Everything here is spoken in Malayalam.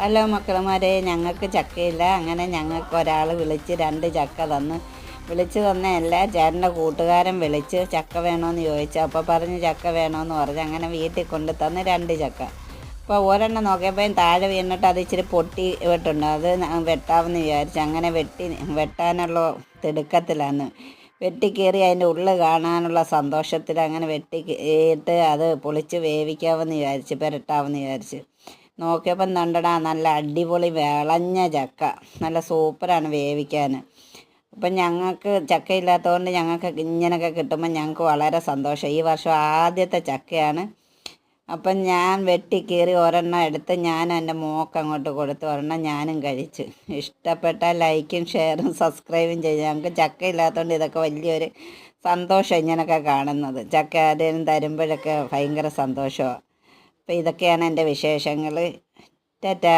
ഹലോ മക്കളുമാരെ, ഞങ്ങൾക്ക് ചക്കയില്ല. അങ്ങനെ ഞങ്ങൾക്ക് ഒരാൾ വിളിച്ച് 2 ചക്ക തന്ന്. വിളിച്ച് തന്നതല്ല, ചേട്ടൻ്റെ കൂട്ടുകാരൻ വിളിച്ച് ചക്ക വേണമെന്ന് ചോദിച്ചു. അപ്പോൾ പറഞ്ഞ് ചക്ക വേണമെന്ന് പറഞ്ഞ് അങ്ങനെ വീട്ടിൽ കൊണ്ട് തന്ന് 2 ചക്ക. അപ്പോൾ ഒരെണ്ണം നോക്കിയപ്പോൾ താഴെ വീണിട്ട് അത് ഇച്ചിരി പൊട്ടി വിട്ടുണ്ട്. അത് വെട്ടാമെന്ന് വിചാരിച്ചു. അങ്ങനെ വെട്ടാനുള്ള തിടുക്കത്തിലാണ്. വെട്ടിക്കയറി അതിൻ്റെ ഉള്ളിൽ കാണാനുള്ള സന്തോഷത്തിൽ അങ്ങനെ വെട്ടിയിട്ട് അത് പൊളിച്ച് വേവിക്കാമെന്ന് വിചാരിച്ച്, പുരട്ടാമെന്ന് വിചാരിച്ച് നോക്കിയപ്പം കണ്ടടാ, നല്ല അടിപൊളി വിളഞ്ഞ ചക്ക, നല്ല സൂപ്പറാണ് വേവിക്കാൻ. അപ്പം ഞങ്ങൾക്ക് ചക്കയില്ലാത്തതുകൊണ്ട് ഞങ്ങൾക്ക് ഇങ്ങനെയൊക്കെ കിട്ടുമ്പോൾ ഞങ്ങൾക്ക് വളരെ സന്തോഷം. ഈ വർഷം ആദ്യത്തെ ചക്കയാണ്. അപ്പം ഞാൻ വെട്ടിക്കീറി ഒരെണ്ണം എടുത്ത് ഞാൻ എൻ്റെ മോൾക്ക് അങ്ങോട്ട് കൊടുത്ത് ഒരെണ്ണം ഞാനും കഴിച്ച്. ഇഷ്ടപ്പെട്ടാൽ ലൈക്കും ഷെയറും സബ്സ്ക്രൈബും ചെയ്യും. ഞങ്ങൾക്ക് ചക്കയില്ലാത്തതുകൊണ്ട് ഇതൊക്കെ വലിയൊരു സന്തോഷം, ഇങ്ങനെയൊക്കെ കാണുന്നത്. ചക്ക ആരെങ്കിലും തരുമ്പോഴൊക്കെ ഭയങ്കര സന്തോഷമാണ്. അപ്പോൾ ഇതൊക്കെയാണ് എൻ്റെ വിശേഷങ്ങൾ. ടാറ്റാ.